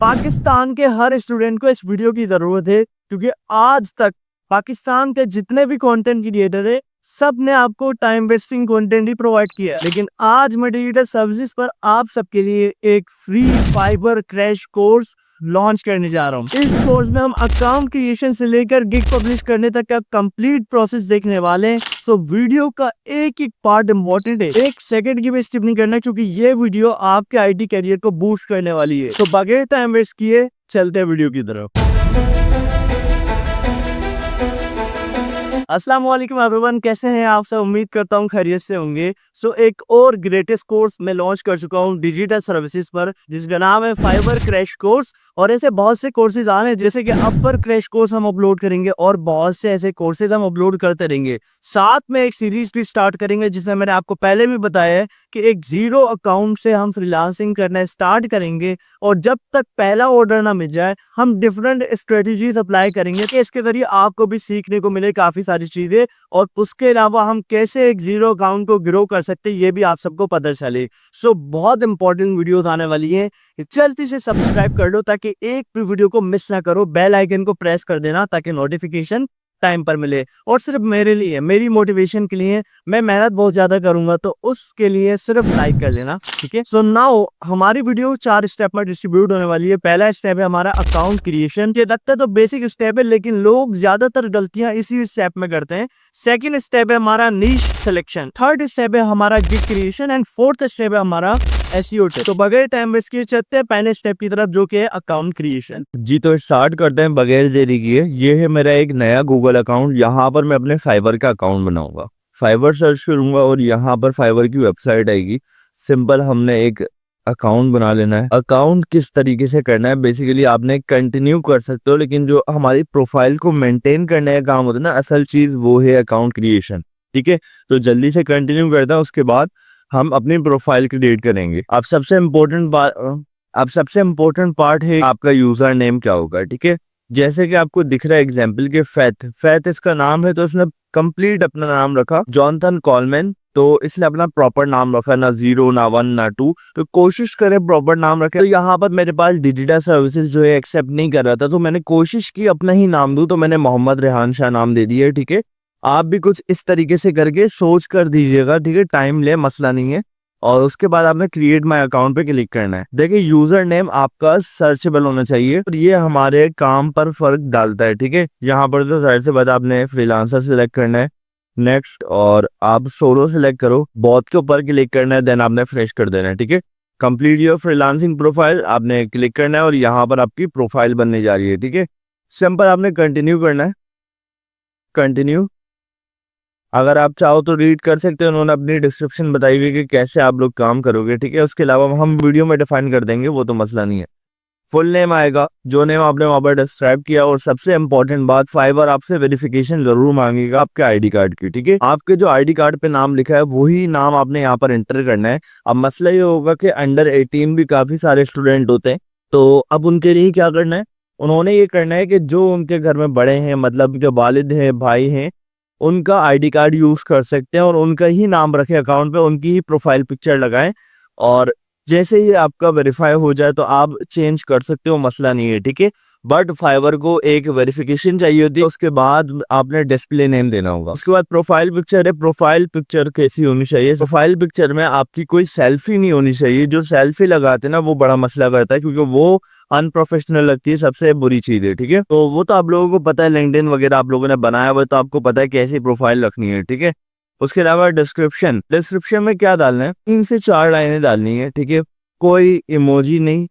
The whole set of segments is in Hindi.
पाकिस्तान के हर स्टूडेंट को इस वीडियो की जरूरत है, क्योंकि आज तक पाकिस्तान के जितने भी कंटेंट क्रिएटर है सब ने आपको टाइम वेस्टिंग कंटेंट ही प्रोवाइड किया है। लेकिन आज मैं डिजिटल सर्विसेज पर आप सबके लिए एक free Fiverr crash course launch करने जा रहा हूँ। इस कोर्स में हम अकाउंट क्रिएशन से लेकर गिग पब्लिश करने तक का कंप्लीट प्रोसेस देखने वाले हैं। सो वीडियो का एक एक पार्ट इम्पोर्टेंट है, एक सेकंड की भी स्किप नहीं करना, क्योंकि ये वीडियो आपके आईटी करियर को बूस्ट करने वाली है। तो बगैर टाइम वेस्ट किए चलते हैं वीडियो की तरफ। अस्सलाम वालेकुम एवरीवन, कैसे हैं आप सब? उम्मीद करता हूँ खैरियत से होंगे। सो एक और ग्रेटेस्ट कोर्स मैं लॉन्च कर चुका हूँ डिजिटल सर्विसेज पर, जिसका नाम है फाइवर क्रैश कोर्स। और ऐसे बहुत से कोर्सेज आ रहे हैं, जैसे कि अपर क्रैश कोर्स हम अपलोड करेंगे और बहुत से ऐसे कोर्सेज हम अपलोड करते रहेंगे। साथ में एक सीरीज भी स्टार्ट करेंगे, जिसमें मैंने आपको पहले भी बताया है कि एक जीरो अकाउंट से हम फ्रीलांसिंग करना स्टार्ट करेंगे, और जब तक पहला ऑर्डर ना मिल जाए हम डिफरेंट स्ट्रेटेजीज अप्लाई करेंगे कि इसके जरिए आपको भी सीखने को मिले काफी सारी चीजें, और उसके अलावा हम कैसे एक जीरो अकाउंट को ग्रो कर सकते हैं ये भी आप सबको पता चले। सो बहुत इंपॉर्टेंट वीडियोस आने वाली हैं, जल्दी से सब्सक्राइब कर लो ताकि एक भी वीडियो को मिस ना करो। बेल आइकन को प्रेस कर देना ताकि नोटिफिकेशन टाइम पर मिले, और सिर्फ मेरे लिए, मेरी मोटिवेशन के लिए। मैं मेहनत बहुत ज्यादा करूंगा तो उसके लिए सिर्फ लाइक कर देना, ठीक है। सो नाउ हमारी वीडियो 4 स्टेप में डिस्ट्रीब्यूट होने वाली है। पहला स्टेप है हमारा अकाउंट क्रिएशन। ये लगता है तो बेसिक स्टेप है, लेकिन लोग ज्यादातर गलतियां इसी स्टेप में करते हैं। सेकंड स्टेप है हमारा नीश सिलेक्शन। थर्ड स्टेप है हमारा gig creation, and fourth step है हमारा एसईओ टेस्ट। तो बगैर टाइम वेस्ट किए चलते हैं पहले स्टेप की तरफ, जो कि है अकाउंट क्रिएशन। जी तो स्टार्ट करते हैं बगैर देरी किए। ये है मेरा एक नया गूगल अकाउंट। यहाँ पर मैं अपने फाइवर का अकाउंट बनाऊंगा। फाइवर सर्च करूंगा और यहाँ पर फाइवर की वेबसाइट आएगी। सिंपल हमने एक अकाउंट बना लेना है। अकाउंट किस तरीके से करना है, बेसिकली आपने कंटिन्यू कर सकते हो, लेकिन जो हमारी प्रोफाइल को मेंटेन करने का काम होता है ना, असल चीज वो है अकाउंट क्रिएशन, ठीक है। तो जल्दी से कंटिन्यू करता है, उसके बाद हम अपनी प्रोफाइल क्रिएट करेंगे। अब सबसे इम्पोर्टेंट पार्ट है आपका यूजर नेम क्या होगा, ठीक है। जैसे कि आपको दिख रहा है एग्जाम्पल के फैथ इसका नाम है, तो इसने कंप्लीट अपना नाम रखा जॉनथन कॉलमैन। तो इसने अपना प्रॉपर नाम रखा, ना 0 ना 1 ना 2। तो कोशिश करें प्रॉपर नाम रखें। तो यहाँ पर मेरे पास डिजिटल सर्विसेज जो है एक्सेप्ट नहीं कर रहा था, तो मैंने कोशिश की अपना ही नाम दूं, तो मैंने मोहम्मद रेहान शाह नाम दे दिया, ठीक है। आप भी कुछ इस तरीके से करके सोच कर दीजिएगा, ठीक है। टाइम ले, मसला नहीं है। और उसके बाद आपने क्रिएट माय अकाउंट पे क्लिक करना है। देखिए यूजर नेम आपका सर्चेबल होना चाहिए, और ये हमारे काम पर फर्क डालता है, ठीक है। यहाँ पर तो जाहिर सी बात आपने फ्रीलांसर सिलेक्ट करना है, नेक्स्ट, और आप सोलो सिलेक्ट करो, बॉथ के ऊपर क्लिक करना है, देन आपने फ्रेश कर देना है, ठीक है। कंप्लीट योर फ्रीलांसिंग प्रोफाइल आपने क्लिक करना है, और यहाँ पर आपकी प्रोफाइल बनने जा रही है, ठीक है। सिंपल आपने कंटिन्यू करना है, कंटिन्यू। अगर आप चाहो तो रीड कर सकते हैं, उन्होंने अपनी डिस्क्रिप्शन बताई हुई कि कैसे आप लोग काम करोगे, ठीक है। उसके अलावा हम वीडियो में डिफाइन कर देंगे, वो तो मसला नहीं है। फुल नेम आएगा, जो नेम आपने वहां पर डिस्क्राइब किया, और सबसे इंपॉर्टेंट बात, फाइवर आपसे वेरिफिकेशन जरूर मांगेगा आपके आईडी कार्ड की, ठीक है। आपके जो आईडी कार्ड पे नाम लिखा है वही नाम आपने यहाँ पर एंटर करना है। अब मसला ये होगा कि अंडर 18 भी काफी सारे स्टूडेंट होते हैं, तो अब उनके लिए क्या करना है, उन्होंने ये करना है कि जो उनके घर में बड़े हैं, मतलब जो वालिद हैं, भाई हैं, उनका आईडी कार्ड यूज कर सकते हैं, और उनका ही नाम रखे अकाउंट पे, उनकी ही प्रोफाइल पिक्चर लगाएं, और जैसे ही आपका वेरीफाई हो जाए तो आप चेंज कर सकते हो, मसला नहीं है, ठीक है। बट फाइवर को एक वेरिफिकेशन चाहिए होती है, उसके बाद आपने डिस्प्ले नेम देना होगा। उसके बाद प्रोफाइल पिक्चर है। प्रोफाइल पिक्चर कैसी होनी चाहिए? प्रोफाइल पिक्चर में आपकी कोई सेल्फी नहीं होनी चाहिए। जो सेल्फी लगाते हैं ना, वो बड़ा मसला करता है, क्योंकि वो अनप्रोफेशनल लगती है, सबसे बुरी चीज है, ठीक है। तो वो तो आप लोगों को पता है, लिंक्डइन वगैरह आप लोगों ने बनाया हुआ, तो आपको पता है कैसी प्रोफाइल रखनी है, ठीक है। उसके अलावा डिस्क्रिप्शन में क्या डालना है? 3 से 4 लाइनें डालनी है, ठीक है। कोई इमोजी नहीं,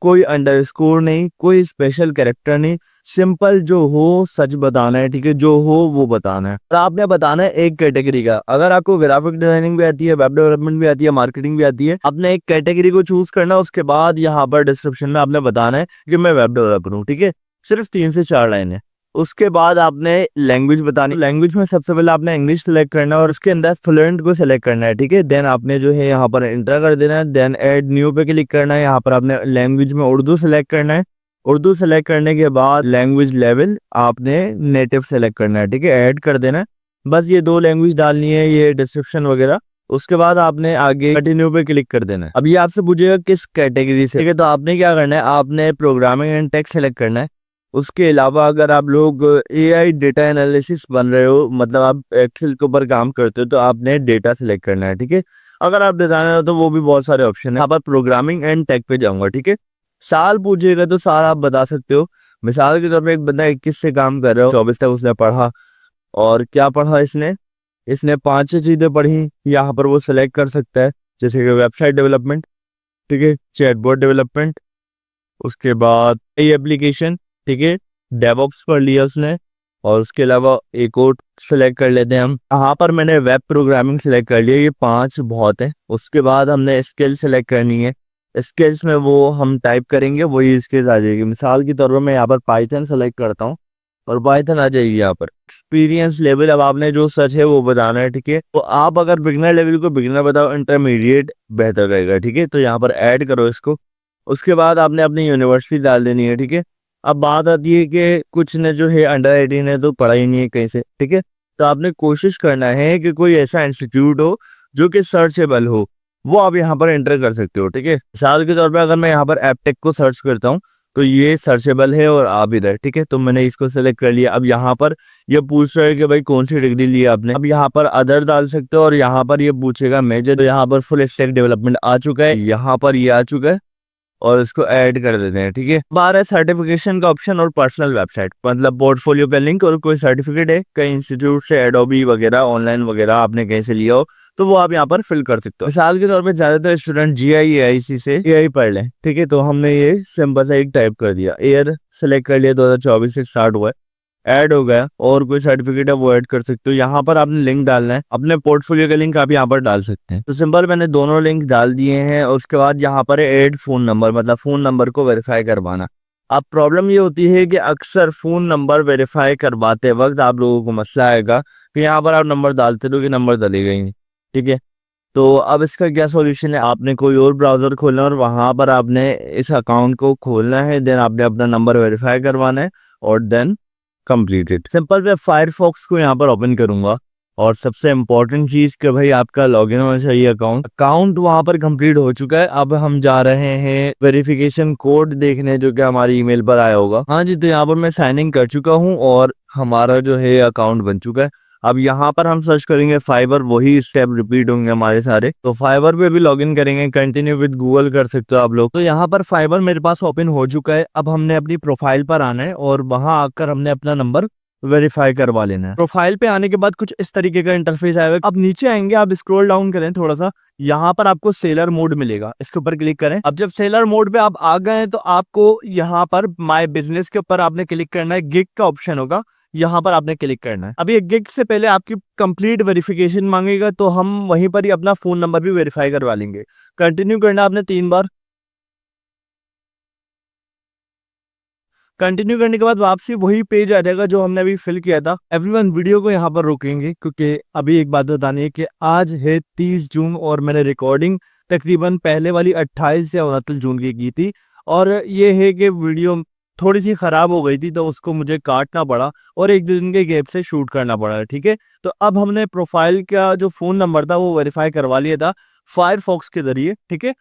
कोई अंडरस्कोर नहीं, कोई स्पेशल कैरेक्टर नहीं, सिंपल जो हो सच बताना है, ठीक है। जो हो वो बताना है, और आपने बताना है एक कैटेगरी का। अगर आपको ग्राफिक डिजाइनिंग भी आती है, वेब डेवलपमेंट भी आती है, मार्केटिंग भी आती है, आपने एक कैटेगरी को चूज करना। उसके बाद यहाँ पर डिस्क्रिप्शन में आपने बताना है कि मैं वेब डेवलपर हूँ, ठीक है। सिर्फ 3 से 4 लाइनें। उसके बाद आपने लैंग्वेज बतानी। लैंग्वेज में सबसे पहले आपने इंग्लिश सेलेक्ट करना है, और उसके अंदर फ्लुएंट को सेलेक्ट करना है, ठीक है। देन आपने जो है यहाँ पर एंटर कर देना है, देन ऐड न्यू पे क्लिक करना है। यहाँ पर आपने लैंग्वेज में उर्दू सेलेक्ट करना है। उर्दू सेलेक्ट करने के बाद लैंग्वेज लेवल आपने नेटिव सेलेक्ट करना है, ठीक है। ऐड कर देना है। बस ये 2 लैंग्वेज डालनी है, ये डिस्क्रिप्शन वगैरह उसके बाद आपने आगे कंटिन्यू पे क्लिक कर देना है। अब ये आपसे पूछेगा किस कैटेगरी से, ठीक है। तो आपने क्या करना है, आपने प्रोग्रामिंग एंड टेक सेलेक्ट करना है। उसके अलावा अगर आप लोग एआई डेटा एनालिसिस बन रहे हो, मतलब आप एक्सेल के ऊपर काम करते हो, तो आपने डेटा सेलेक्ट करना है, ठीक है। अगर आप डिजाइनर हो तो वो भी बहुत सारे ऑप्शन है। यहाँ पर प्रोग्रामिंग एंड टेक पे जाऊंगा, ठीक है। साल पूछेगा तो साल आप बता सकते हो। मिसाल के तौर पे एक बंदा 21 से काम कर रहा हो, 24 तक उसने पढ़ा, और क्या पढ़ा इसने, इसने 5 चीजें पढ़ी, यहाँ पर वो सिलेक्ट कर सकता है। जैसे कि वेबसाइट डेवलपमेंट, ठीक है, चैटबॉट डेवलपमेंट, उसके बाद ये एप्लीकेशन, ठीक है, डेवऑप्स पढ़ लिया उसने, और उसके अलावा एक और सिलेक्ट कर लेते हैं हम। यहाँ पर मैंने वेब प्रोग्रामिंग सिलेक्ट कर लिया, ये 5 बहुत है। उसके बाद हमने स्किल सिलेक्ट करनी है। स्किल्स में वो हम टाइप करेंगे, वही स्किल्स आ जाएगी। मिसाल के तौर पर मैं यहाँ पर पाइथन सेलेक्ट करता हूँ और पाइथन आ जाएगी यहाँ पर। एक्सपीरियंस लेवल अब आपने जो सच है वो बताना है, ठीक है। तो आप अगर बिगिनर लेवल को बिगिनर बताओ, इंटरमीडिएट बेहतर रहेगा, ठीक है। तो यहाँ पर ऐड करो इसको। उसके बाद आपने अपनी यूनिवर्सिटी डाल देनी है, ठीक है। अब बात आती है कि कुछ ने जो है अंडर 18 है तो पढ़ा ही नहीं है कहीं से, ठीक है। तो आपने कोशिश करना है कि कोई ऐसा इंस्टीट्यूट हो जो कि सर्चेबल हो, वो आप यहाँ पर एंटर कर सकते हो, ठीक है। मिसाल के तौर पर अगर मैं यहाँ पर एपटेक को सर्च करता हूँ तो ये सर्चेबल है और आप इधर, ठीक है। तो मैंने इसको सेलेक्ट कर लिया। अब यहाँ पर ये पूछ रहा है कि भाई कौन सी डिग्री ली आपने। अब यहाँ पर अदर डाल सकते हो, और यहाँ पर ये पूछेगा मेजर। तो यहाँ पर फुल स्टैक डेवलपमेंट आ चुका है, यहाँ पर ये आ चुका है, और इसको ऐड कर देते हैं, ठीक है। बार है सर्टिफिकेशन का ऑप्शन और पर्सनल वेबसाइट, मतलब पोर्टफोलियो पे लिंक और कोई सर्टिफिकेट है कई इंस्टीट्यूट से, एडोबी वगैरह, ऑनलाइन वगैरह आपने कहीं से लिया हो, तो वो आप यहाँ पर फिल कर सकते हो। मिसाल के तौर पे ज्यादातर स्टूडेंट GIAIC से एआई पढ़ लें, ठीक है। तो हमने ये सिंपल सा एक टाइप कर दिया, एयर सेलेक्ट कर लिया, 2024 से स्टार्ट हुआ है, ऐड हो गया। और कोई सर्टिफिकेट है वो ऐड कर सकते हो। यहाँ पर आपने लिंक डालना है, अपने पोर्टफोलियो का लिंक आप यहाँ पर डाल सकते हैं। तो सिंपल मैंने दोनों लिंक डाल दिए हैं। और उसके बाद यहाँ पर ऐड फोन नंबर, मतलब फोन नंबर को वेरीफाई करवाना। अब प्रॉब्लम ये होती है कि अक्सर फोन नंबर वेरीफाई करवाते वक्त आप लोगों को मसला आएगा कि यहाँ पर आप नंबर डालते रहो कि नंबर डलेगा ही नहीं, ठीक है। तो अब इसका क्या सॉल्यूशन है, आपने कोई और ब्राउजर खोलना है और वहां पर आपने इस अकाउंट को खोलना है, देन आपने अपना नंबर वेरीफाई करवाना है, और देन कंप्लीटेड। सिंपल मैं फायरफॉक्स को यहाँ पर ओपन करूंगा, और सबसे इंपॉर्टेंट चीज कि भाई आपका लॉगिन होना चाहिए। अकाउंट वहां पर कंप्लीट हो चुका है। अब हम जा रहे हैं वेरिफिकेशन कोड देखने, जो कि हमारी ईमेल पर आया होगा। हाँ जी, तो यहाँ पर मैं साइन इन कर चुका हूँ और हमारा जो है अकाउंट बन चुका है। अब यहाँ पर हम सर्च करेंगे फाइबर, वही स्टेप रिपीट होंगे हमारे सारे। तो फाइबर पे भी लॉगिन करेंगे, कंटिन्यू विद गूगल कर सकते हो आप लोग। तो यहाँ पर फाइबर मेरे पास ओपन हो चुका है। अब हमने अपनी प्रोफाइल पर आना है और वहां आकर हमने अपना नंबर वेरीफाई करवा लेना है। प्रोफाइल पे आने के बाद कुछ इस तरीके का इंटरफेस आएगा। अब नीचे आएंगे, आप स्क्रॉल डाउन करें थोड़ा सा, यहाँ पर आपको सेलर मोड मिलेगा, इसके ऊपर क्लिक करें। अब जब सेलर मोड पे आप आ गए तो आपको यहाँ पर माय बिजनेस के ऊपर आपने क्लिक करना है, गिग का ऑप्शन होगा, यहाँ पर आपने क्लिक करना है। अब ये गिग से पहले आपकी कंप्लीट वेरिफिकेशन मांगेगा, तो हम वहीं पर ही अपना फोन नंबर भी वेरीफाई करवा लेंगे। कंटिन्यू करना आपने 3 बार। कंटिन्यू करने के बाद वापसी वही पेज आ जाएगा जो हमने अभी फिल किया था। एवरीवन वीडियो को यहाँ पर रोकेंगे क्योंकि अभी एक बात बतानी है कि आज है 30 जून और मैंने रिकॉर्डिंग तकरीबन पहले वाली 28 या 29 जून की थी। और ये है कि वीडियो थोड़ी सी खराब हो गई थी तो उसको मुझे काटना पड़ा और 1-2 दिन के गैप से शूट करना पड़ा, ठीक है। तो अब हमने प्रोफाइल का जो फोन नंबर था वो वेरीफाई करवा लिया था फायरफॉक्स के जरिए, ठीक है।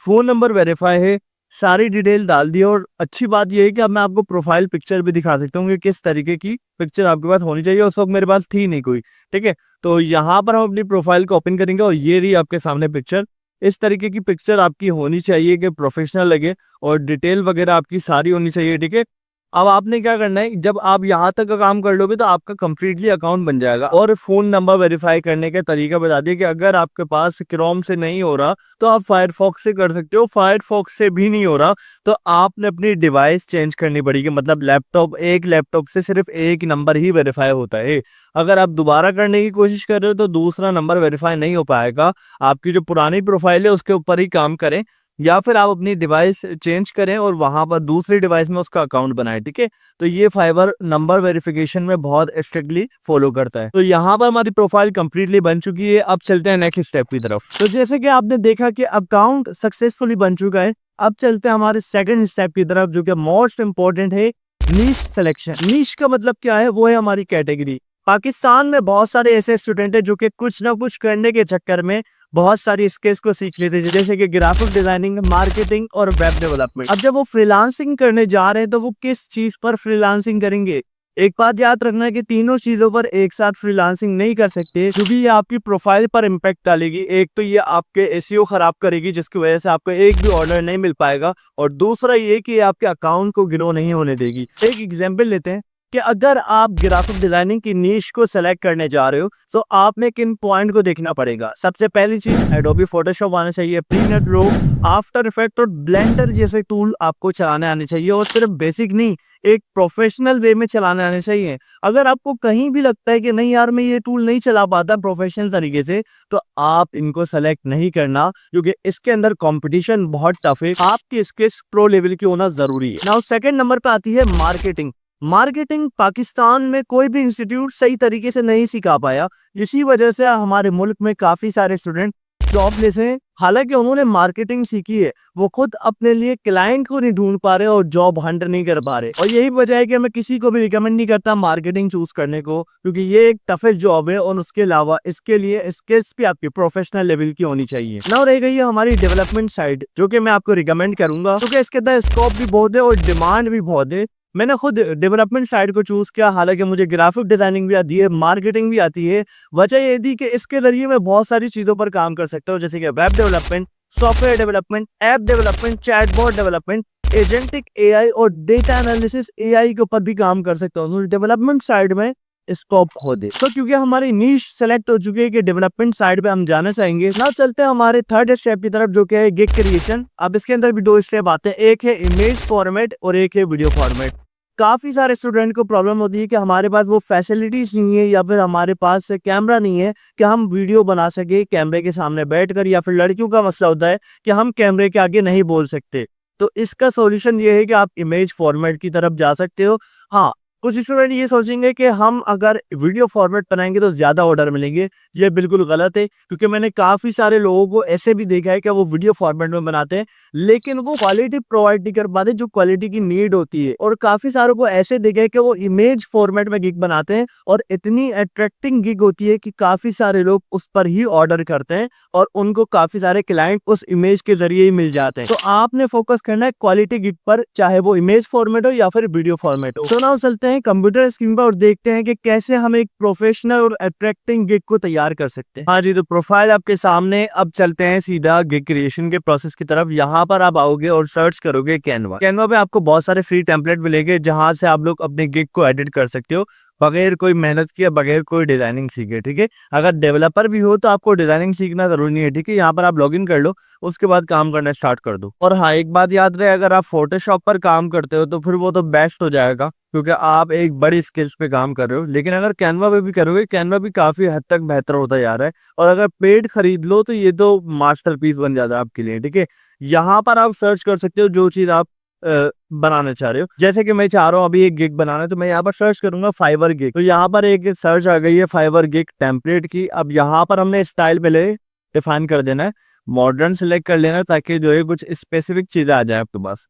फोन नंबर वेरीफाई है, सारी डिटेल डाल दी। और अच्छी बात यह है कि अब मैं आपको प्रोफाइल पिक्चर भी दिखा सकता हूँ कि किस तरीके की पिक्चर आपके पास होनी चाहिए। उस वक्त मेरे पास थी नहीं कोई, ठीक है। तो यहाँ पर हम अपनी प्रोफाइल को ओपन करेंगे और ये रही आपके सामने पिक्चर। इस तरीके की पिक्चर आपकी होनी चाहिए कि प्रोफेशनल लगे और डिटेल वगैरह आपकी सारी होनी चाहिए, ठीक है। अब आपने क्या करना है, जब आप यहाँ तक का काम कर लोगे तो आपका कंप्लीटली अकाउंट बन जाएगा। और फोन नंबर वेरीफाई करने का तरीका बता दिया कि अगर आपके पास क्रोम से नहीं हो रहा तो आप फायरफॉक्स से कर सकते हो, फायरफॉक्स से भी नहीं हो रहा तो आपने अपनी डिवाइस चेंज करनी पड़ेगी। मतलब एक लैपटॉप से सिर्फ एक नंबर ही वेरीफाई होता है। अगर आप दोबारा करने की कोशिश कर रहे हो तो दूसरा नंबर वेरीफाई नहीं हो पाएगा। आपकी जो पुरानी प्रोफाइल है उसके ऊपर ही काम करें, या फिर आप अपनी डिवाइस चेंज करें और वहां पर दूसरी डिवाइस में उसका अकाउंट बनाएं, ठीक है। तो ये फाइबर नंबर वेरिफिकेशन में बहुत स्ट्रिक्टली फॉलो करता है। तो यहाँ पर हमारी प्रोफाइल कंप्लीटली बन चुकी है। अब चलते हैं नेक्स्ट स्टेप की तरफ। तो जैसे कि आपने देखा कि अकाउंट सक्सेसफुली बन चुका है, अब चलते हैं हमारे सेकंड स्टेप की तरफ जो कि मोस्ट इंपॉर्टेंट है, नीश सिलेक्शन। नीश का मतलब क्या है, वो है हमारी कैटेगरी। पाकिस्तान में बहुत सारे ऐसे स्टूडेंट हैं जो कि कुछ ना कुछ करने के चक्कर में बहुत सारी स्किल्स को सीख लेते हैं, जैसे कि ग्राफिक डिजाइनिंग, मार्केटिंग और वेब डेवलपमेंट। अब जब वो फ्रीलांसिंग करने जा रहे हैं तो वो किस चीज पर फ्रीलांसिंग करेंगे? एक बात याद रखना है कि तीनों चीजों पर एक साथ फ्रीलांसिंग नहीं कर सकते, क्योंकि ये आपकी प्रोफाइल पर इम्पैक्ट डालेगी। एक तो ये आपके एसईओ खराब करेगी, जिसकी वजह से आपको एक भी ऑर्डर नहीं मिल पाएगा, और दूसरा ये कि ये आपके अकाउंट को ग्रो नहीं होने देगी। एक एग्जांपल लेते हैं कि अगर आप ग्राफिक डिजाइनिंग की नीश को सेलेक्ट करने जा रहे हो तो आप में किन पॉइंट को देखना पड़ेगा। सबसे पहली चीज, एडोबी फोटोशॉप आना चाहिए, प्रीमियर प्रो, आफ्टर इफेक्ट और ब्लेंडर जैसे टूल आपको चलाने आने चाहिए, और सिर्फ बेसिक नहीं, एक प्रोफेशनल वे में चलाने आने चाहिए। अगर आपको कहीं भी लगता है कि नहीं यार मैं ये टूल नहीं चला पाता प्रोफेशनल तरीके से, तो आप इनको सेलेक्ट नहीं करना, क्योंकि इसके अंदर कंपटीशन बहुत टफ है। आपकी स्किल्स प्रो लेवल की होना जरूरी है। नाउ सेकंड नंबर पे आती है मार्केटिंग। मार्केटिंग पाकिस्तान में कोई भी इंस्टीट्यूट सही तरीके से नहीं सिखा पाया, इसी वजह से हमारे मुल्क में काफी सारे स्टूडेंट जॉबलेस हैं। हालांकि उन्होंने मार्केटिंग सीखी है, वो खुद अपने लिए क्लाइंट को नहीं ढूंढ पा रहे और जॉब हंट नहीं कर पा रहे, और यही वजह है कि मैं किसी को भी रिकमेंड नहीं करता मार्केटिंग चूज करने को, क्योंकि ये एक टफेस्ट जॉब है, और उसके अलावा इसके लिए स्किल्स भी आपकी प्रोफेशनल लेवल की होनी चाहिए। ना रह गई है हमारी डेवलपमेंट साइड, जो कि मैं आपको रिकमेंड करूंगा, क्योंकि इसके अंदर स्कोप भी बहुत है और डिमांड भी बहुत है। मैंने खुद डेवलपमेंट साइड को चूज किया, हालांकि मुझे ग्राफिक डिजाइनिंग भी आती है, मार्केटिंग भी आती है। वजह ये थी कि इसके जरिए मैं बहुत सारी चीजों पर काम कर सकता हूँ, जैसे कि web development, software development, app development, chatbot development, agentic AI और डेटा एनालिसिस एआई के ऊपर भी काम कर सकता हूँ। डेवलपमेंट साइड में स्कोप खोद है। तो क्योंकि हमारी नीश सेलेक्ट हो चुकी है कि डेवलपमेंट साइड पे हम जाना चाहेंगे, ना चलते हैं हमारे थर्ड स्टेप की तरफ, जो कि है गिग क्रिएशन। अब इसके अंदर भी दो स्टेप आते हैं, एक है इमेज फॉर्मेट और एक है वीडियो फॉर्मेट। काफी सारे स्टूडेंट को प्रॉब्लम होती है कि हमारे पास वो फैसिलिटीज नहीं है, या फिर हमारे पास कैमरा नहीं है कि हम वीडियो बना सके कैमरे के सामने बैठकर, या फिर लड़कियों का मसला होता है कि हम कैमरे के आगे नहीं बोल सकते। तो इसका सॉल्यूशन ये है कि आप इमेज फॉर्मेट की तरफ जा सकते हो। हाँ, कुछ स्टूडेंट ये सोचेंगे कि हम अगर वीडियो फॉर्मेट बनाएंगे तो ज्यादा ऑर्डर मिलेंगे। ये बिल्कुल गलत है, क्योंकि मैंने काफी सारे लोगों को ऐसे भी देखा है कि वो वीडियो फॉर्मेट में बनाते हैं, लेकिन वो क्वालिटी प्रोवाइड नहीं कर पाते जो क्वालिटी की नीड होती है। और काफी सारों को ऐसे देखा है कि वो इमेज फॉर्मेट में गिग बनाते हैं, और इतनी अट्रैक्टिंग गिग होती है कि काफी सारे लोग उस पर ही ऑर्डर करते हैं, और उनको काफी सारे क्लाइंट उस इमेज के जरिए ही मिल जाते हैं। तो आपने फोकस करना है क्वालिटी गिग पर, चाहे वो इमेज फॉर्मेट हो या फिर वीडियो फॉर्मेट हो। तो ना चलते हैं कंप्यूटर स्क्रीन पर और देखते हैं कि कैसे हम एक प्रोफेशनल और अट्रैक्टिंग गिग को तैयार कर सकते हैं। हाँ जी, तो प्रोफाइल आपके सामने। अब चलते हैं सीधा गिग क्रिएशन के प्रोसेस की तरफ। यहाँ पर आप आओगे और सर्च करोगे कैनवा। कैनवा पे आपको बहुत सारे फ्री टेम्पलेट मिलेंगे, जहां से आप लोग अपने गिग को एडिट कर सकते हो बगैर कोई मेहनत किए, बगैर कोई डिजाइनिंग सीखे। ठीक है, अगर डेवलपर भी हो तो आपको डिजाइनिंग सीखना जरूरी नहीं है। ठीक है, यहाँ पर आप लॉगिन कर लो, उसके बाद काम करना स्टार्ट कर दो। और हाँ, एक बात याद रहे, अगर आप फोटोशॉप पर काम करते हो तो फिर वो तो बेस्ट हो जाएगा, क्योंकि आप एक बड़ी स्किल्स पे काम कर रहे हो। लेकिन अगर कैनवा पे भी करोगे, कैनवा भी काफी हद तक बेहतर होता जा रहा है, और अगर पेड खरीद लो तो ये तो मास्टरपीस बन जाता है आपके लिए। ठीक है, यहाँ पर आप सर्च कर सकते हो जो चीज आप बनाना चाह रहे हो। जैसे कि मैं चाह रहा हूँ अभी एक गिग बनाना है, तो मैं यहाँ पर सर्च करूंगा फाइवर गिग। तो यहाँ पर एक सर्च आ गई है फाइवर गिग टेम्पलेट की। अब यहाँ पर हमने स्टाइल पहले डिफाइन कर देना है, मॉडर्न सेलेक्ट कर लेना, ताकि जो है कुछ स्पेसिफिक चीजें आ जाए आपके पास।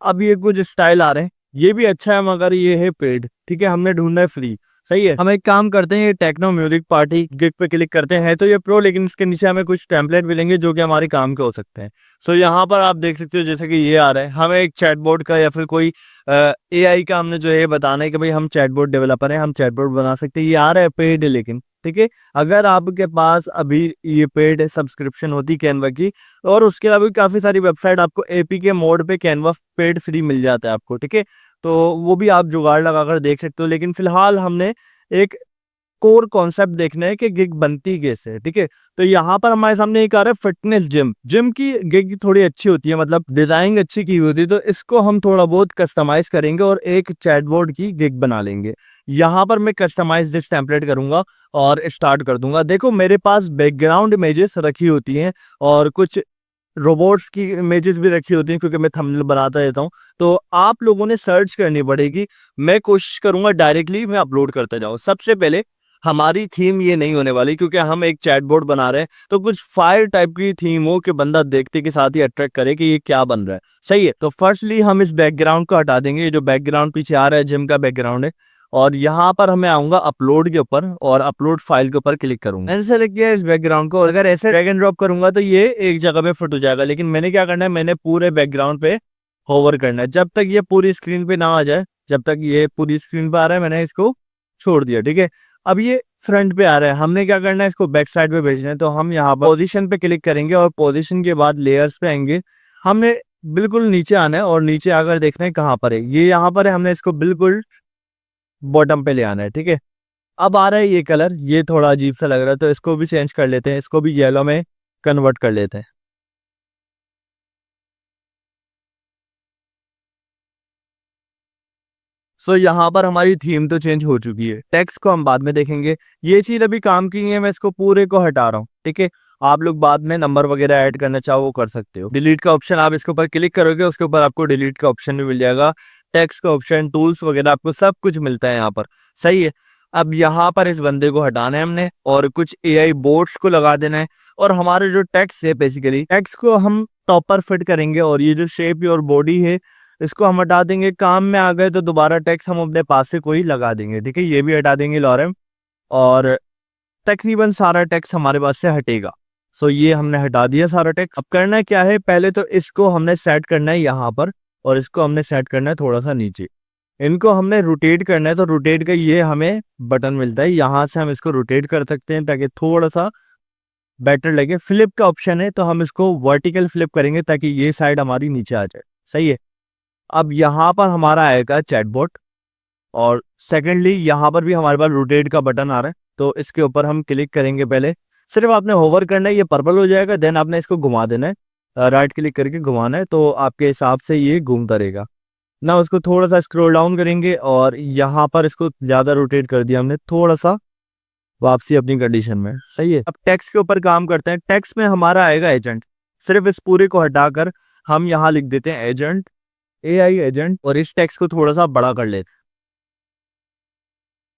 अब ये कुछ स्टाइल आ रहे हैं, ये भी अच्छा है, मगर ये है पेड। ठीक है, हमने ढूंढना है फ्री। सही है, हम एक काम करते हैं, ये टेक्नो म्यूजिक पार्टी गिग पे क्लिक करते हैं। तो ये प्रो, लेकिन इसके नीचे हमें कुछ टेम्पलेट मिलेंगे जो कि हमारे काम के हो सकते हैं। सो यहाँ पर आप देख सकते हो, जैसे कि ये आ रहा है, हमें एक चैटबॉट का या फिर कोई एआई का हमने जो है बताना है कि भाई हम चैटबॉट डेवलपर हैं, हम चैटबॉट बना सकते हैं। ये आ रहा है पेड है, लेकिन ठीक है, अगर आपके पास अभी ये पेड सब्सक्रिप्शन होती कैनवा की, और उसके अलावा भी काफी सारी वेबसाइट आपको एपीके मोड पे कैनवा पेड फ्री मिल जाता है आपको। ठीक है, तो वो भी आप जुगाड़ लगाकर देख सकते हो। लेकिन फिलहाल हमने एक कोर कॉन्सेप्ट देखना है कि गिग बनती कैसे है। ठीक है, तो यहाँ पर हमारे सामने एक आ रहा है फिटनेस जिम। जिम की गिग थोड़ी अच्छी होती है, मतलब डिजाइन अच्छी की होती है, तो इसको हम थोड़ा बहुत कस्टमाइज करेंगे और एक चैटबॉट की गिग बना लेंगे। यहाँ पर मैं कस्टमाइज दिस टेम्पलेट करूंगा और स्टार्ट कर दूंगा। देखो, मेरे पास बैकग्राउंड इमेजेस रखी होती हैं और कुछ रोबोट्स की इमेजेस भी रखी होती हैं, क्योंकि मैं थंबनेल बनाता रहता हूँ। तो आप लोगों ने सर्च करनी पड़ेगी, मैं कोशिश करूंगा डायरेक्टली मैं अपलोड करते जाऊँ। सबसे पहले हमारी थीम ये नहीं होने वाली, क्योंकि हम एक चैटबॉट बना रहे हैं, तो कुछ फायर टाइप की थीम हो कि बंदा देखते के साथ ही अट्रैक्ट करे कि ये क्या बन रहा है। सही है, तो फर्स्टली हम इस बैकग्राउंड को हटा देंगे। ये जो बैकग्राउंड पीछे आ रहा है जिम का बैकग्राउंड है, और यहाँ पर हमें आऊंगा अपलोड के ऊपर और अपलोड फाइल के ऊपर क्लिक करूंगा। मैंने सेलेक्ट किया इस बैकग्राउंड को, और अगर ऐसे ड्रैग एंड ड्रॉप करूंगा तो ये एक जगह पे फिट हो जाएगा, लेकिन मैंने क्या करना है, मैंने पूरे बैकग्राउंड पे होवर करना है। जब तक ये पूरी स्क्रीन पे ना आ जाए, जब तक ये पूरी स्क्रीन पे आ रहा है, मैंने इसको छोड़ दिया। ठीक है, अब ये फ्रंट पे आ रहा है, हमने क्या करना है, इसको बैक साइड पे भेजना है। तो हम यहाँ पर पोजीशन पे क्लिक करेंगे और पोजीशन के बाद लेयर्स पे आएंगे। हमने बिल्कुल नीचे आना है और नीचे आकर देखना है कहाँ पर है, ये यहाँ पर है, हमने इसको बिल्कुल बॉटम पे ले आना है। ठीक है, अब आ रहा है ये कलर, ये थोड़ा अजीब सा लग रहा है, तो इसको भी चेंज कर लेते हैं, इसको भी येलो में कन्वर्ट कर लेते हैं। सो यहाँ पर हमारी थीम तो चेंज हो चुकी है, टेक्स्ट को हम बाद में देखेंगे। ये चीज अभी काम की नहीं है, मैं इसको पूरे को हटा रहा हूँ। ठीक है, आप लोग बाद में नंबर वगैरह ऐड करना चाहो वो कर सकते हो। डिलीट का ऑप्शन, आप इसके ऊपर क्लिक करोगे, उसके ऊपर आपको डिलीट का ऑप्शन भी मिल जाएगा, टेक्स्ट का ऑप्शन, टूल्स वगैरह, आपको सब कुछ मिलता है यहाँ पर। सही है, अब यहाँ पर इस बंदे को हटाना है हमने और कुछ एआई बोट्स को लगा देना है। और हमारे जो टेक्स्ट है, बेसिकली टेक्स्ट को हम टॉप पर फिट करेंगे, और ये जो शेप और बॉडी है इसको हम हटा देंगे। काम में आ गए तो दोबारा टेक्स्ट हम अपने पास से कोई लगा देंगे। ठीक है, ये भी हटा देंगे लॉरेम, और तकरीबन सारा टेक्स्ट हमारे पास से हटेगा। सो ये हमने हटा दिया सारा टेक्स्ट। अब करना क्या है, पहले तो इसको हमने सेट करना है यहाँ पर, और इसको हमने सेट करना है थोड़ा सा नीचे। इनको हमने रोटेट करना है, तो रोटेट का ये हमें बटन मिलता है, यहाँ से हम इसको रोटेट कर सकते हैं ताकि थोड़ा सा बेटर लगे। फ्लिप का ऑप्शन है, तो हम इसको वर्टिकल फ्लिप करेंगे ताकि ये साइड हमारी नीचे आ जाए। सही है, अब यहाँ पर हमारा आएगा चैटबॉट, और सेकेंडली यहाँ पर भी हमारे पास रोटेट का बटन आ रहा है, तो इसके ऊपर हम क्लिक करेंगे। पहले सिर्फ आपने होवर करना है, ये पर्पल हो जाएगा, देन आपने इसको घुमा देना है, राइट क्लिक करके घुमाना है, तो आपके हिसाब से ये घूमता रहेगा ना। उसको थोड़ा सा स्क्रॉल डाउन करेंगे और यहाँ पर इसको ज्यादा रोटेट कर दिया हमने, थोड़ा सा वापसी अपनी कंडीशन में। सही है, अब टेक्स्ट के ऊपर काम करते हैं। टेक्स्ट में हमारा आएगा एजेंट, सिर्फ इस पूरे को हटाकर हम यहाँ लिख देते हैं एजेंट, एआई एजेंट, और इस टेक्स्ट को थोड़ा सा बड़ा कर लेते हैं।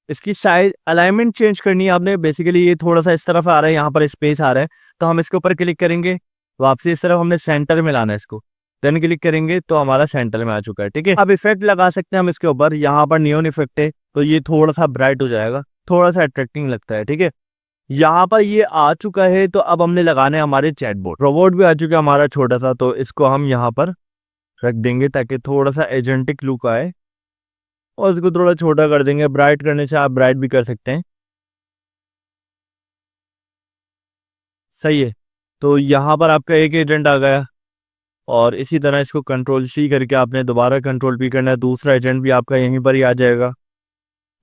इसकी साइज अलाइनमेंट चेंज करनी है आपने, बेसिकली ये थोड़ा सा इस तरफ आ रहा है, यहाँ पर स्पेस आ रहा है, तो हम इसके ऊपर क्लिक करेंगे, वापसी इस तरफ हमने सेंटर में लाना है इसको, देन क्लिक करेंगे तो हमारा सेंटर में आ चुका है। ठीक है, अब इफेक्ट लगा सकते हैं हम इसके ऊपर, यहाँ पर नियॉन इफेक्ट है, तो ये थोड़ा सा ब्राइट हो जाएगा, थोड़ा सा अट्रैक्टिंग लगता है। ठीक है, यहाँ पर ये आ चुका है, तो अब हमने लगाने हमारे चैटबॉट। रोबोट भी आ चुका है हमारा छोटा सा, तो इसको हम यहाँ पर रख देंगे ताकि थोड़ा सा एजेंटिक लुक आए, और इसको थोड़ा छोटा कर देंगे। ब्राइट करने से आप ब्राइट भी कर सकते हैं। सही है, तो यहाँ पर आपका एक एजेंट आ गया, और इसी तरह इसको कंट्रोल सी करके आपने दोबारा कंट्रोल पी करना है, दूसरा एजेंट भी आपका यहीं पर ही आ जाएगा।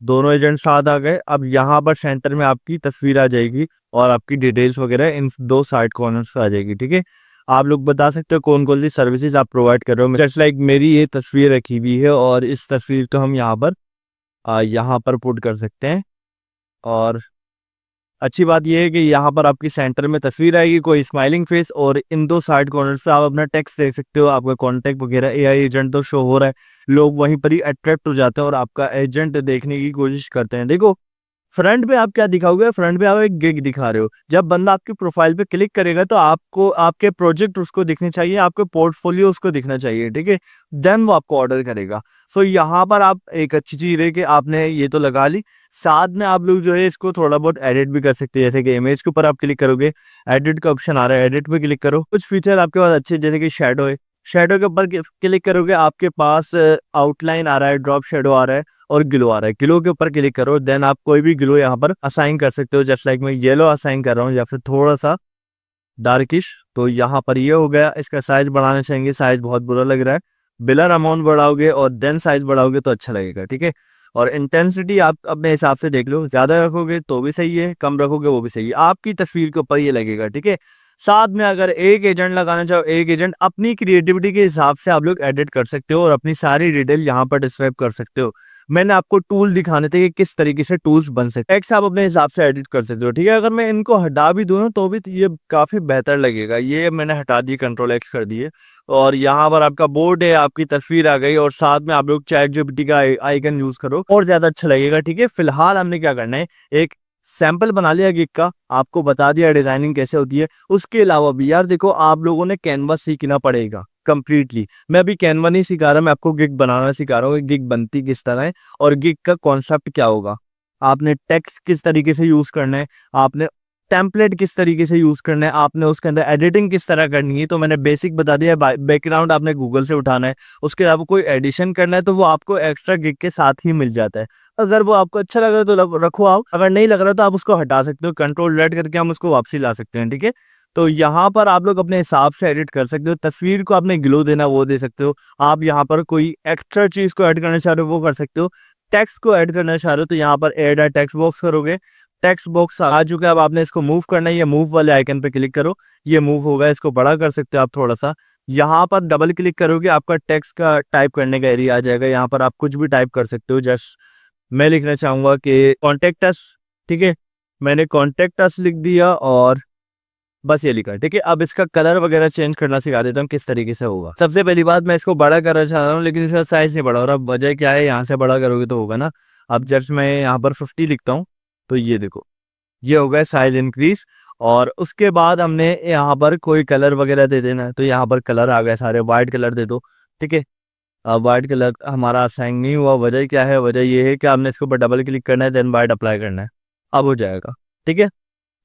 दोनों एजेंट साथ आ गए। अब यहाँ पर सेंटर में आपकी तस्वीर आ जाएगी और आपकी डिटेल्स वगैरह इन दो साइड कॉर्नर्स पे आ जाएगी। ठीक है, आप लोग बता सकते हो कौन कौन सी सर्विसेज आप प्रोवाइड कर रहे हो। जस्ट लाइक मेरी ये तस्वीर रखी हुई है, और इस तस्वीर को हम यहाँ पर पुट कर सकते हैं। और अच्छी बात यह है कि यहाँ पर आपकी सेंटर में तस्वीर आएगी, कोई स्माइलिंग फेस, और इन दो साइड कॉर्नर्स पे आप अपना टेक्स्ट देख सकते हो, आपका कॉन्टैक्ट वगैरह। एआई एजेंट तो शो हो रहा है, लोग वहीं पर ही अट्रैक्ट हो जाते हैं और आपका एजेंट देखने की कोशिश करते हैं। देखो फ्रंट पे आप क्या दिखाओगे, फ्रंट पे आप एक गिग दिखा रहे हो। जब बंदा आपकी प्रोफाइल पे क्लिक करेगा तो आपको आपके प्रोजेक्ट उसको दिखने चाहिए, आपके पोर्टफोलियो उसको दिखना चाहिए। ठीक है, देन वो आपको ऑर्डर करेगा। सो यहाँ पर आप एक अच्छी चीज है कि आपने ये तो लगा ली, साथ में आप लोग जो है इसको थोड़ा बहुत एडिट भी कर सकते हैं। जैसे कि इमेज के ऊपर आप क्लिक करोगे, एडिट का ऑप्शन आ रहा है, एडिट पे क्लिक करो। कुछ फीचर आपके पास अच्छे, जैसे कि शेडो है, शेडो के ऊपर क्लिक करोगे, आपके पास आउटलाइन आ रहा है, ड्रॉप शेडो आ रहा है, और ग्लो आ रहा है। ग्लो के ऊपर क्लिक करो, देन आप कोई भी ग्लो यहाँ पर असाइन कर सकते हो। जस्ट लाइक मैं येलो असाइन कर रहा हूँ, या फिर थोड़ा सा डार्किश, तो यहाँ पर ये हो गया। इसका साइज बढ़ाना चाहेंगे, साइज बहुत बुरा लग रहा है, बिलर अमाउंट बढ़ाओगे और देन साइज बढ़ाओगे तो अच्छा लगेगा। ठीक है, और इंटेंसिटी आप अपने हिसाब से देख लो, ज्यादा रखोगे तो भी सही है, कम रखोगे वो भी सही है, आपकी तस्वीर के ऊपर ये लगेगा। ठीक है, साथ में अगर एक एजेंट लगाना चाहो, एक एजेंट अपनी क्रिएटिविटी के हिसाब से आप लोग एडिट कर सकते हो और अपनी सारी डिटेल यहाँ पर डिस्क्राइब कर सकते हो। मैंने आपको टूल दिखाने थे कि किस तरीके से टूल्स बन सकते हैं, टेक्स्ट आप अपने हिसाब से एडिट कर सकते हो। ठीक है, अगर मैं इनको हटा भी दूं तो भी ये काफी बेहतर लगेगा। ये मैंने हटा दिए, कंट्रोल एक्स कर दिए, और यहाँ पर आपका बोर्ड है, आपकी तस्वीर आ गई, और साथ में आप लोग चैट जीपीटी का आइकन यूज करो और ज्यादा अच्छा लगेगा। ठीक है, फिलहाल हमने क्या करना है, एक सैंपल बना लिया गिग का, आपको बता दिया डिजाइनिंग कैसे होती है। उसके अलावा भी यार देखो, आप लोगों ने कैनवास सीखना पड़ेगा। कंप्लीटली। मैं अभी कैनवा नहीं सिखा रहा, मैं आपको गिग बनाना सिखा रहा हूँ, गिग बनती किस तरह है और गिग का कॉन्सेप्ट क्या होगा। आपने टेक्स्ट किस तरीके से यूज करना है, आपने टेम्पलेट किस तरीके से यूज करना है, आपने उसके अंदर एडिटिंग किस तरह करनी है। तो मैंने बेसिक बता दिया, बैकग्राउंड आपने गूगल से उठाना है, उसके अलावा कोई एडिशन करना है तो वो आपको एक्स्ट्रा गिग के साथ ही मिल जाता है। अगर वो आपको अच्छा लग रहा है तो रखो आप, अगर नहीं लग रहा तो आप उसको हटा सकते हो, कंट्रोल Z करके हम उसको वापसी ला सकते हैं, ठीक है। तो यहाँ पर आप लोग अपने हिसाब से एडिट कर सकते हो, तस्वीर को आपने ग्लो देना वो दे सकते हो, आप यहाँ पर कोई एक्स्ट्रा चीज को ऐड करना चाह रहे हो वो कर सकते हो, टेक्स्ट को ऐड करना चाह रहे हो तो यहाँ पर ऐड टेक्स्ट बॉक्स करोगे, टेक्स्ट बॉक्स आ चुका है। अब आपने इसको मूव करना है, ये मूव वाले आइकन पे क्लिक करो, ये मूव होगा, इसको बड़ा कर सकते हो आप थोड़ा सा। यहाँ पर डबल क्लिक करोगे, आपका टेक्स्ट का टाइप करने का एरिया आ जाएगा, यहाँ पर आप कुछ भी टाइप कर सकते हो। जस्ट मैं लिखना चाहूंगा कि कॉन्टेक्ट अस, ठीक है, मैंने कॉन्टेक्ट अस लिख दिया और बस ये लिखा, ठीक है। अब इसका कलर वगैरह चेंज करना सिखा देता हूँ किस तरीके से होगा। सबसे पहली बात, मैं इसको बड़ा करना चाह रहा हूँ लेकिन इसका साइज नहीं बड़ा हो रहा। वजह क्या है, यहाँ से बड़ा करोगे तो होगा ना। अब जस्ट मैं यहाँ पर 50 लिखता हूँ तो ये देखो, ये हो गया साइज इंक्रीज। और उसके बाद हमने यहाँ पर कोई कलर वगैरह दे देना है, तो यहाँ पर कलर आ गए सारे, व्हाइट कलर दे दो, ठीक है। अब व्हाइट कलर हमारा असाइन नहीं हुआ, वजह क्या है, वजह ये है कि आपने इसके ऊपर डबल क्लिक करना है, देन व्हाइट अप्लाई करना है, अब हो जाएगा, ठीक है।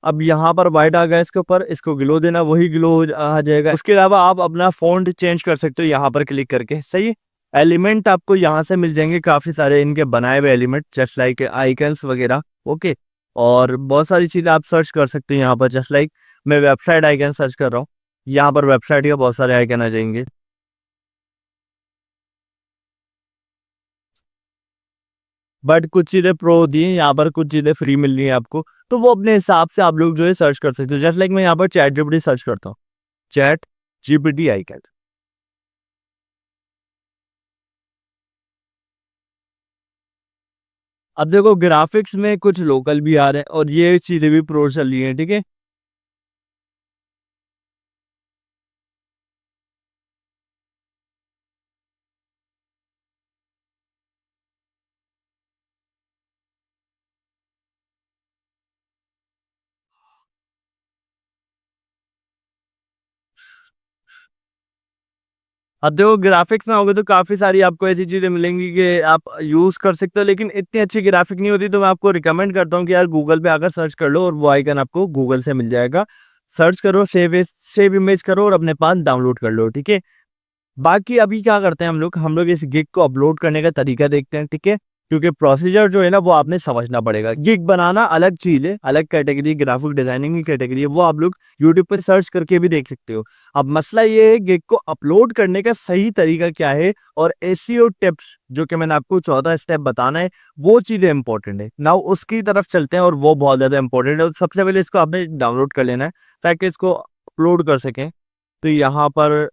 अब यहाँ पर व्हाइट आ गया, इसके ऊपर इसको ग्लो देना, वही ग्लो आ जाएगा। उसके अलावा आप अपना फॉन्ट चेंज कर सकते हो यहाँ पर क्लिक करके, सही है। एलिमेंट आपको यहाँ से मिल जाएंगे काफी सारे, इनके बनाए हुए एलिमेंट, जस्ट लाइक आइकन्स वगैरह, ओके। और बहुत सारी चीजें आप सर्च कर सकते हो यहाँ पर, जस्ट लाइक मैं वेबसाइट आइकन सर्च कर रहा हूँ, यहाँ पर वेबसाइट के बहुत सारे आइकन आ जाएंगे। बट कुछ चीजें प्रो होती हैं, यहाँ पर कुछ चीजें फ्री मिल रही हैं आपको, तो वो अपने हिसाब से आप लोग जो है सर्च कर सकते हो। जस्ट लाइक मैं यहाँ पर चैट जीपीटी सर्च करता हूँ, चैट जीपीटी आइकन। अब देखो ग्राफिक्स में कुछ लोकल भी आ रहे हैं और ये चीजें भी प्रो चल रही हैं, ठीक है। अब देखो ग्राफिक्स में होगे तो काफी सारी आपको ऐसी चीजें मिलेंगी कि आप यूज कर सकते हो, लेकिन इतनी अच्छी ग्राफिक नहीं होती, तो मैं आपको रिकमेंड करता हूँ कि यार गूगल पे आकर सर्च कर लो और वो आइकन आपको गूगल से मिल जाएगा। सर्च करो, सेव इमेज करो और अपने पास डाउनलोड कर लो, ठीक है। बाकी अभी क्या करते हैं हम लोग इस गिग को अपलोड करने का तरीका देखते हैं, ठीक है। क्योंकि प्रोसीजर जो है ना वो आपने समझना पड़ेगा। गिग बनाना अलग चीज है, अलग कैटेगरी, ग्राफिक डिजाइनिंग की कैटेगरी है, वो आप लोग यूट्यूब पर सर्च करके भी देख सकते हो। अब मसला ये है गिग को अपलोड करने का सही तरीका क्या है और एसईओ टिप्स जो कि मैंने आपको 14 स्टेप बताना है, वो चीजें इंपॉर्टेंट है ना, उसकी तरफ चलते हैं और वो बहुत ज्यादा इंपॉर्टेंट है। सबसे पहले इसको आपने डाउनलोड कर लेना है ताकि इसको अपलोड कर सकें। तो यहाँ पर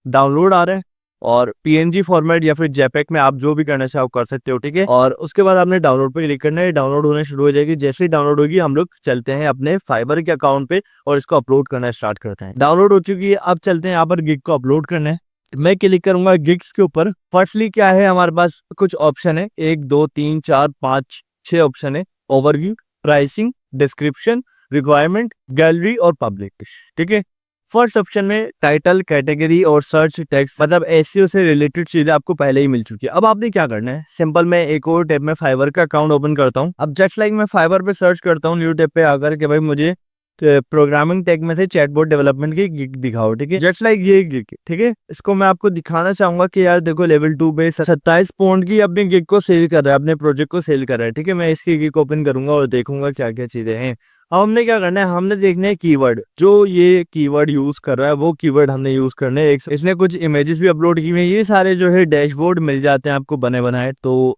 डाउनलोड आ रहा है और पीएनजी फॉर्मेट या फिर जेपेक में आप जो भी करना चाहो कर सकते हो, ठीक है। और उसके बाद आपने डाउनलोड पे क्लिक करना है, डाउनलोड होने शुरू हो जाएगी। जैसे ही डाउनलोड होगी हम लोग चलते हैं अपने फाइबर के अकाउंट पे और इसको अपलोड करना स्टार्ट करते हैं। डाउनलोड हो चुकी है, अब चलते हैं यहाँ पर गिग को अपलोड करना है। मैं क्लिक करूंगा गिग्स के ऊपर। फर्स्टली क्या है, हमारे पास कुछ ऑप्शन है, 1 2 3 4 5 6 ऑप्शन है। Overview, pricing, description, requirement, gallery और पब्लिक, ठीक है। फर्स्ट ऑप्शन में टाइटल, कैटेगरी और सर्च टेक्स्ट, मतलब एसईओ से रिलेटेड चीजें आपको पहले ही मिल चुकी है। अब आपने क्या करना है, सिंपल मैं एक और टैब में फाइवर का अकाउंट ओपन करता हूँ। अब जस्ट लाइक मैं फाइवर पे सर्च करता हूँ न्यू टैब पे आकर के भाई मुझे प्रोग्रामिंग टेक में से चैटबॉट डेवलपमेंट की गिग दिखाओ, ठीक है। जस्ट लाइक ये गिग, ठीक है। इसको मैं आपको दिखाना चाहूंगा कि यार देखो लेवल 2 पे 27 पॉइंट की अपनी गिग को सेल कर रहा है, अपने प्रोजेक्ट को सेल कर रहा है, ठीक है। मैं इसकी गिग ओपन करूंगा और देखूंगा क्या क्या चीजें हैं। अब हमने क्या करना है, हमने देखना है कीवर्ड, जो ये कीवर्ड यूज कर रहा है वो कीवर्ड हमने यूज करने हैं। इसने कुछ इमेजेस भी अपलोड की हुई है, ये सारे जो है डैशबोर्ड मिल जाते हैं आपको बने बनाए, तो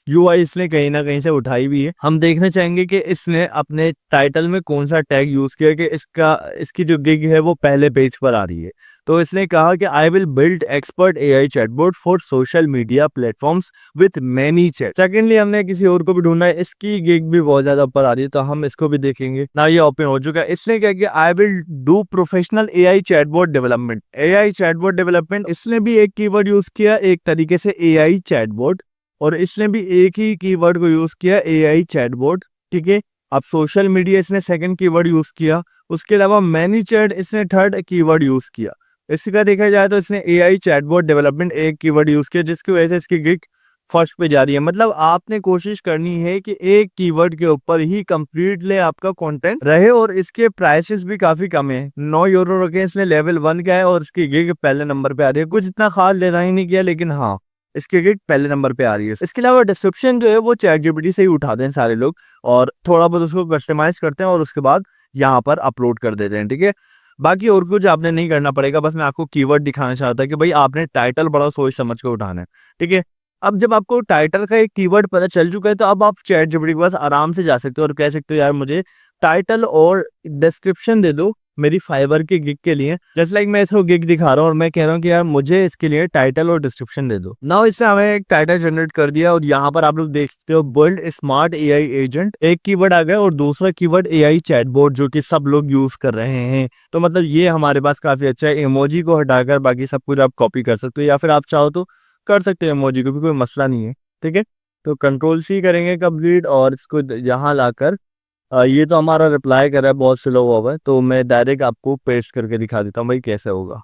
यूआई इसने कहीं ना कहीं से उठाई भी है। हम देखना चाहेंगे कि इसने अपने टाइटल में कौन सा टैग यूज किया कि इसकी जो गिग है वो पहले पेज पर आ रही है। तो इसने कहा कि I will build expert AI chatbot for social media platforms with many chat. Secondly हमने किसी और को भी ढूंढना है, इसकी गिग भी बहुत ज्यादा ऊपर आ रही है तो हम इसको भी देखेंगे ना। ये ओपन हो चुका है। इसने क्या किया, I will do professional AI chatbot development. AI chatbot development, इसने भी एक कीवर्ड यूज किया एक तरीके से एआई चैटबॉट, और इसने भी एक ही कीवर्ड को यूज किया एआई चैटबॉट, ठीक है। अब सोशल मीडिया इसने सेकंड कीवर्ड यूज किया, उसके अलावा मैनी चैट इसने थर्ड कीवर्ड यूज किया। इसका देखा जाए तो इसने एआई चैटबॉट डेवलपमेंट एक कीवर्ड यूज किया, जिसकी वजह से इसकी गिग फर्स्ट पे जा रही है। मतलब आपने कोशिश करनी है कि एक कीवर्ड के ऊपर ही कंप्लीटली आपका कंटेंट रहे, और इसके प्राइसेस भी काफी कम है। 9 यूरो रखे इसने, लेवल 1 का है, और इसकी गिग पहले नंबर पे आ रही है। कुछ इतना खास डिजाइन नहीं किया, लेकिन हाँ इसकी गिग पहले नंबर पे आ रही है। इसके अलावा डिस्क्रिप्शन जो है वो चैट जीपीटी से ही उठाते हैं सारे लोग, और थोड़ा बहुत उसको कस्टमाइज करते हैं और उसके बाद यहाँ पर अपलोड कर देते हैं, ठीक है। बाकी और कुछ आपने नहीं करना पड़ेगा, बस मैं आपको कीवर्ड दिखाना चाहता कि भाई आपने टाइटल बड़ा सोच समझ के उठाना है, ठीक है। अब जब आपको टाइटल का एक कीवर्ड पता चल चुका है, तो अब आप चैट जीपीटी के पास आराम से जा सकते हो और कह सकते हो यार मुझे टाइटल और डिस्क्रिप्शन दे दो मेरी फाइबर की गिग के लिए। जैसे लाइक मैं इसको गिग दिखा रहा हूँ और मैं कह रहा हूँ कि यार मुझे इसके लिए टाइटल और डिस्क्रिप्शन दे दो। नाउ इससे हमें एक टाइटल जनरेट कर दिया, और यहाँ पर आप लोग देख सकते हो बिल्ड स्मार्ट एआई एजेंट, एक कीवर्ड आ गया, और दूसरा कीवर्ड एआई चैटबॉट, जो कि सब लोग यूज कर रहे हैं। तो मतलब ये हमारे पास काफी अच्छा है। इमोजी को हटाकर बाकी सब कुछ आप कॉपी कर सकते हो, या फिर आप चाहो तो कर सकते हो इमोजी को भी, कोई मसला नहीं है, ठीक है। तो कंट्रोल सी करेंगे कंप्लीट, और इसको यहाँ लाकर ये तो हमारा रिप्लाई कर रहा है, बहुत स्लो हुआ है, तो मैं डायरेक्ट आपको पेस्ट करके दिखा देता हूँ भाई कैसे होगा।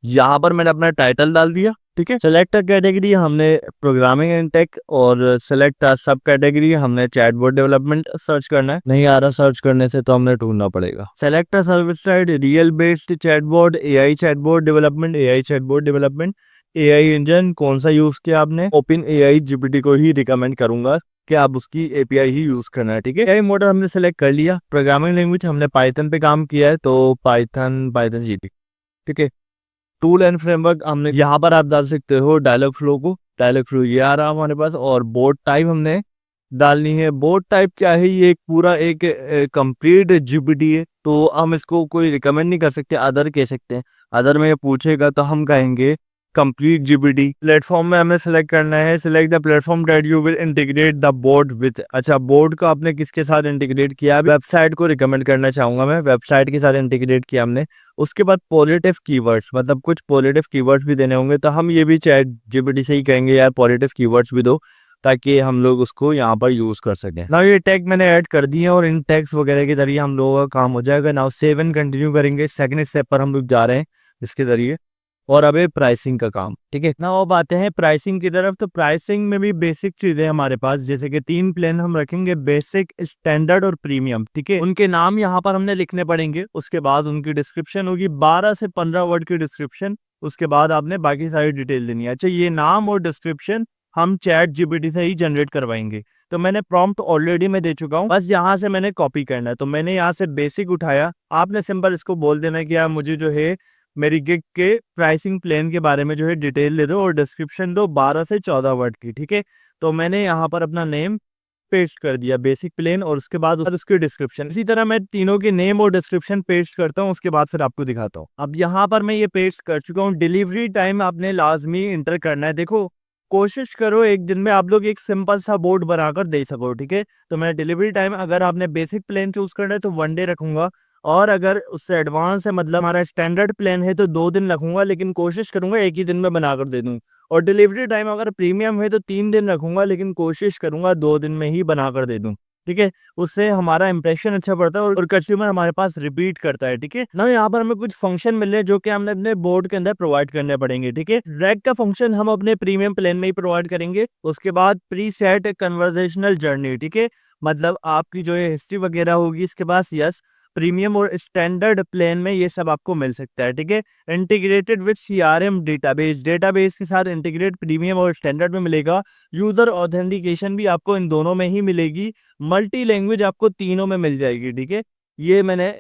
यहाँ पर मैंने अपना टाइटल डाल दिया, ठीक है। सेलेक्ट कैटेगरी हमने प्रोग्रामिंग एंड टेक, और सेलेक्ट सब कैटेगरी हमने चैटबॉट डेवलपमेंट सर्च करना है। नहीं आ रहा सर्च करने से, तो हमने ढूंढना पड़ेगा। Select service side real based chatbot, AI chatbot development, AI chatbot development, AI engine कौन सा यूज किया आपने, ओपन एआई जीपीटी को ही रिकमेंड करूंगा कि आप उसकी एपीआई ही यूज करना है, ठीक है। एआई मॉडल हमने सेलेक्ट कर लिया। प्रोग्रामिंग लैंग्वेज हमने पाइथन पे काम किया है, तो पाइथन जीटी, ठीक है। टूल एंड फ्रेमवर्क हमने यहाँ पर आप डाल सकते हो डायलॉग फ्लो को, डायलॉग फ्लो ये आ रहा हमारे पास। और बोर्ड टाइप हमने डालनी है। बोर्ड टाइप क्या है, ये एक पूरा एक कंप्लीट जीपीटी है, तो हम इसको कोई रिकमेंड नहीं कर सकते, अदर कह सकते हैं। अदर में ये पूछेगा तो हम कहेंगे कंप्लीट जीपीटी। प्लेटफॉर्म में हमें सेलेक्ट करना है, select the platform that you will integrate the board with. अच्छा, बोर्ड को आपने किसके साथ इंटीग्रेट किया, वेबसाइट को रिकमेंड करना चाहूंगा मैं, वेबसाइट के साथ इंटीग्रेट किया हमने। उसके बाद पॉजिटिव कीवर्ड्स, मतलब कुछ पॉजिटिव कीवर्ड्स भी देने होंगे, तो हम ये भी चैट जीपीटी से ही कहेंगे यार पॉजिटिव कीवर्ड्स भी दो, ताकि हम लोग उसको यहाँ पर यूज कर सकें। नाउ ये टैग मैंने ऐड कर दिए, और इन टैग्स वगैरह के जरिए हम लोगों का काम हो जाएगा। नाउ सेव एंड कंटिन्यू करेंगे। सेकंड स्टेप पर हम लोग जा रहे हैं इसके जरिए, और अब है प्राइसिंग का काम, ठीक है ना। अब आते हैं प्राइसिंग की तरफ। तो प्राइसिंग में भी बेसिक चीजें हमारे पास, जैसे कि 3 प्लान हम रखेंगे, बेसिक, स्टैंडर्ड और प्रीमियम, ठीक है। उनके नाम यहाँ पर हमने लिखने पड़ेंगे, उसके बाद उनकी डिस्क्रिप्शन होगी 12 से 15 वर्ड की डिस्क्रिप्शन। उसके बाद आपने बाकी सारी डिटेल देनी है। अच्छा, ये नाम और डिस्क्रिप्शन हम चैट जीपीटी से ही जनरेट करवाएंगे। तो मैंने प्रॉम्प्ट ऑलरेडी मैं दे चुका हूँ, बस यहाँ से मैंने कॉपी करना है। तो मैंने यहाँ से बेसिक उठाया, आपने सिंपल इसको बोल देना है कि यार मुझे जो है मेरी गिग के प्राइसिंग प्लान के बारे में जो है डिटेल दे दो, और डिस्क्रिप्शन दो 12 से 14 वर्ड की, ठीक है। तो मैंने यहाँ पर अपना नेम पेस्ट कर दिया, बेसिक प्लेन, और उसके बाद उसकी डिस्क्रिप्शन। इसी तरह मैं तीनों के नेम और डिस्क्रिप्शन पेस्ट करता हूँ, उसके बाद फिर आपको दिखाता हूँ। अब यहाँ पर मैं ये पेस्ट कर चुका हूँ। डिलीवरी टाइम आपने लाजमी इंटर करना है। देखो, कोशिश करो एक दिन में आप लोग एक सिंपल सा बोर्ड बनाकर दे सको, ठीक है। तो मैं डिलीवरी टाइम, अगर आपने बेसिक प्लान चूज करना है तो 1 डे रखूंगा, और अगर उससे एडवांस है, मतलब हमारा स्टैंडर्ड प्लान है, तो 2 दिन रखूंगा, लेकिन कोशिश करूंगा एक ही दिन में बनाकर दे दूं। और डिलीवरी टाइम अगर प्रीमियम है तो 3 दिन रखूंगा, लेकिन कोशिश करूंगा 2 दिन में ही बनाकर दे दूं, ठीक है। उससे हमारा इंप्रेशन अच्छा पड़ता है, और कस्टमर हमारे पास रिपीट करता है, ठीक है ना। यहाँ पर हमें कुछ फंक्शन मिल रहे हैं जो कि हमने अपने बोर्ड के अंदर प्रोवाइड करने पड़ेंगे, ठीक है। रैक का फंक्शन हम अपने प्रीमियम प्लान में ही प्रोवाइड करेंगे। उसके बाद प्री सेट कन्वर्सेशनल जर्नी, ठीक है, मतलब आपकी जो है हिस्ट्री वगैरह होगी इसके पास, यस। प्रीमियम और स्टैंडर्ड प्लान में ये सब आपको मिल सकता है, ठीक है। Integrated with CRM database, database के साथ इंटीग्रेट प्रीमियम और स्टैंडर्ड में मिलेगा। यूजर ऑथेंटिकेशन भी आपको इन दोनों में ही मिलेगी। मल्टी लैंग्वेज आपको तीनों में मिल जाएगी, ठीक है। ये मैंने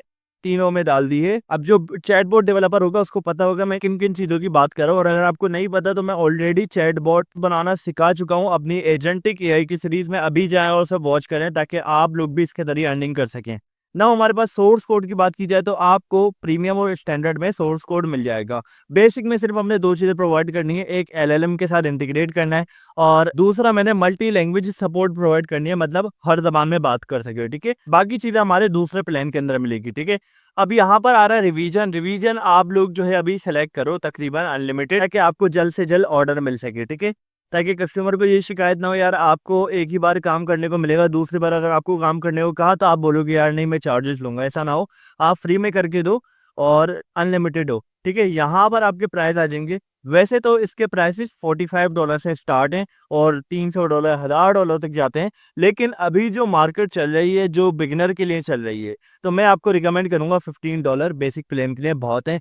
तीनों में डाल दी है। अब जो चैटबॉट डेवलपर होगा उसको पता होगा मैं किन किन चीजों की बात कर रहा हूँ, और अगर आपको नहीं पता तो मैं ऑलरेडी चैटबॉट बनाना सिखा चुका हूँ अपनी एजेंटिक एआई की सीरीज में। अभी जाएं और सब वॉच करें, ताकि आप लोग भी इसके जरिए अर्निंग कर सकें ना। हमारे पास सोर्स कोड की बात की जाए तो आपको प्रीमियम और स्टैंडर्ड में सोर्स कोड मिल जाएगा। बेसिक में सिर्फ हमने 2 चीजें प्रोवाइड करनी है, एक एलएलएम के साथ इंटीग्रेट करना है, और दूसरा मैंने मल्टी लैंग्वेज सपोर्ट प्रोवाइड करनी है, मतलब हर जबान में बात कर सके, ठीक है। बाकी चीजें हमारे दूसरे प्लान के अंदर मिलेगी, ठीक है। अब यहाँ पर आ रहा है रिवीजन। रिवीजन आप लोग जो है अभी सेलेक्ट करो तकरीबन अनलिमिटेड, ताकि आपको जल्द से जल्द ऑर्डर मिल सके, ठीक है। ताकि कस्टमर को ये शिकायत ना हो यार आपको एक ही बार काम करने को मिलेगा, दूसरी बार अगर आपको काम करने को कहा तो आप बोलोगे यार नहीं मैं चार्जेस लूंगा, ऐसा ना हो, आप फ्री में करके दो। और अनलिमिटेड हो, ठीक है, यहाँ पर आपके प्राइस आ जाएंगे। वैसे तो इसके प्राइसेस $45 से स्टार्ट हैं और $300 $1000 तक जाते हैं, लेकिन अभी जो मार्केट चल रही है जो बिगिनर के लिए चल रही है, तो मैं आपको रिकमेंड करूंगा $15 बेसिक प्लान के लिए बहुत है।